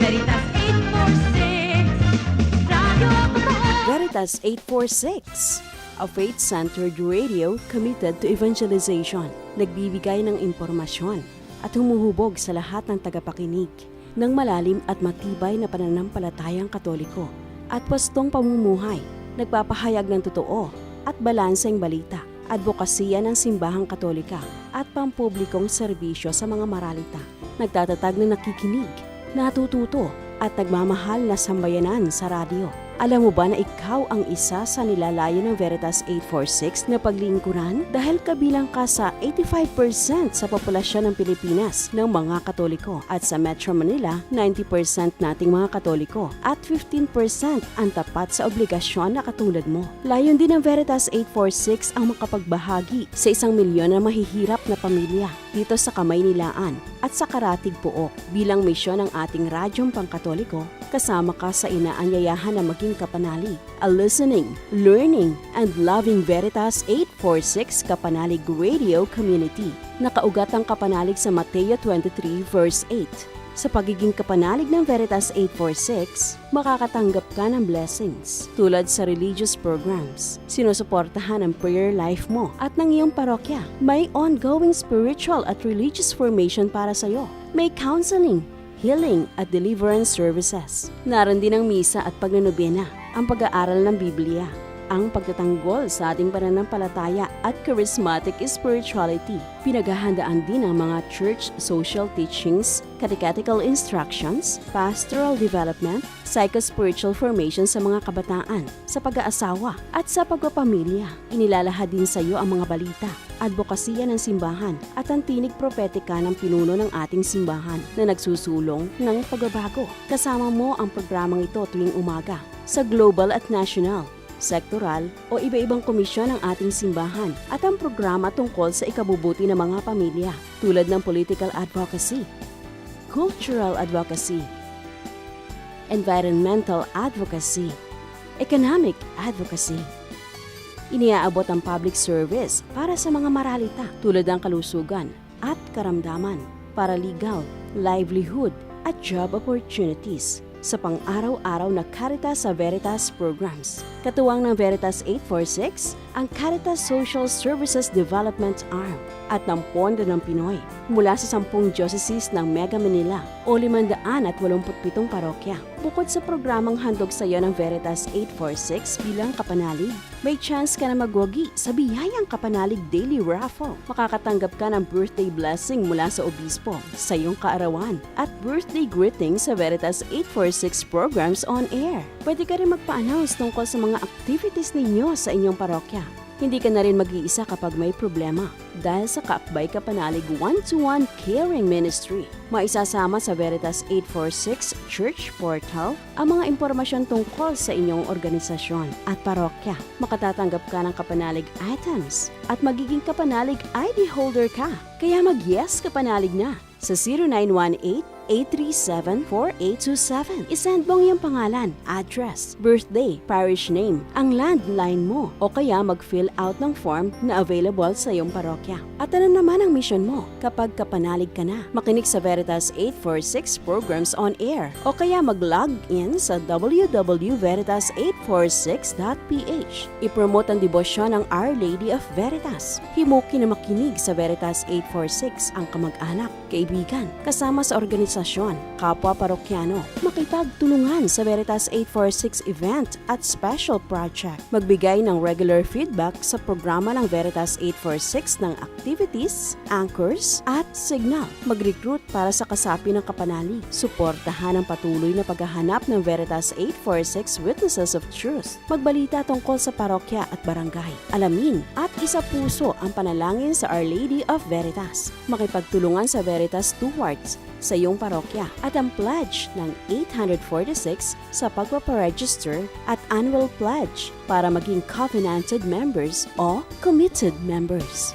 Veritas 846, Radio Katotohanan. Veritas 846, a faith-centered radio committed to evangelization. Nagbibigay ng impormasyon at humuhubog sa lahat ng tagapakinig ng malalim at matibay na pananampalatayang Katoliko at pastong pamumuhay. Nagpapahayag ng totoo at balanseng balita, advokasya ng simbahang Katolika at pampublikong serbisyo sa mga maralita. Nagtatatag na nakikinig, natututo at nagmamahal na sambayanan sa radyo. Alam mo ba na ikaw ang isa sa nilalayo ng Veritas 846 na paglingkuran dahil kabilang ka sa 85% sa populasyon ng Pilipinas ng mga Katoliko at sa Metro Manila 90% nating mga Katoliko at 15% ang tapat sa obligasyon na katulad mo. Layon din ng Veritas 846 ang makapagbahagi sa 1 milyon na mahihirap na pamilya dito sa Kamaynilaan at sa Karatig Pook. Bilang misyon ng ating radyong pangkatoliko, kasama ka sa inaanyayahan na maging kapanalig. A listening, learning, and loving Veritas 846 Kapanalig Radio Community. Nakaugat ang kapanalig sa Mateo 23 verse 8. Sa pagiging kapanalig ng Veritas 846, makakatanggap ka ng blessings tulad sa religious programs, sinusuportahan ang prayer life mo at ng iyong parokya. May ongoing spiritual at religious formation para sa iyo. May counseling, healing at deliverance services. Naroon din ang misa at pagnanobena, ang pag-aaral ng Biblia, ang pagtatanggol sa ating pananampalataya at charismatic spirituality. Pinaghahandaan din ang mga church social teachings, catechetical instructions, pastoral development, psycho-spiritual formation sa mga kabataan, sa pag-aasawa at sa pagpapamilya. Inilalahad din sa iyo ang mga balita, advokasya ng simbahan at ang tinig propetika ng pinuno ng ating simbahan na nagsusulong ng pagbabago. Kasama mo ang programang ito tuwing umaga sa global at national, sektoral o iba-ibang komisyon ng ating simbahan at ang programa tungkol sa ikabubuti ng mga pamilya tulad ng political advocacy, cultural advocacy, environmental advocacy, economic advocacy. Iniaabot ang public service para sa mga maralita tulad ng kalusugan at karamdaman, paralegal, livelihood at job opportunities sa pang-araw-araw na Caritas sa Veritas programs. Katuwang ng Veritas 846, ang Caritas Social Services Development Arm at ng Pondo ng Pinoy mula sa 10 dioceses ng Mega Manila o 587 parokya. Bukod sa programang handog sa iyo ng Veritas 846 bilang kapanalig, may chance ka na magwagi sa biyayang kapanalig daily raffle. Makakatanggap ka ng birthday blessing mula sa obispo sa iyong kaarawan at birthday greeting sa Veritas 846 programs on air. Pwede ka rin magpa-announce tungkol sa mga activities ninyo sa inyong parokya. Hindi ka na rin mag-iisa kapag may problema dahil sa Kaakbay Kapanalig 1-to-1 Caring Ministry. Maisasama sa Veritas 846 Church Portal ang mga impormasyon tungkol sa inyong organisasyon at parokya. Makatatanggap ka ng kapanalig items at magiging kapanalig ID holder ka. Kaya mag-yes kapanalig na sa 0918-837-4827. Isend mo ang iyong pangalan, address, birthday, parish name, ang landline mo o kaya mag-fill out ng form na available sa iyong parokya. At ano naman ang mission mo kapag kapanalig ka na? Makinig sa Veritas 846 programs on air o kaya mag-log in sa www.veritas846.ph. I-promote ang debosyon ng Our Lady of Veritas. Himukin na makinig sa Veritas 846 ang kamag-anak, kaibigan, kasama sa organisasyon, kapwa parokyano. Makipagtulungan sa Veritas 846 event at special project. Magbigay ng regular feedback sa programa ng Veritas 846 ng activities, anchors, at signal. Mag-recruit para sa kasapi ng kapanalig. Suportahan ang patuloy na paghahanap ng Veritas 846 Witnesses of Truth. Magbalita tungkol sa parokya at barangay. Alamin at isa-puso ang panalangin sa Our Lady of Veritas. Makipagtulungan sa Veritas Stewards sa iyong parokya at ang pledge ng 846 sa pagpaparegister at annual pledge para maging covenanted members o committed members.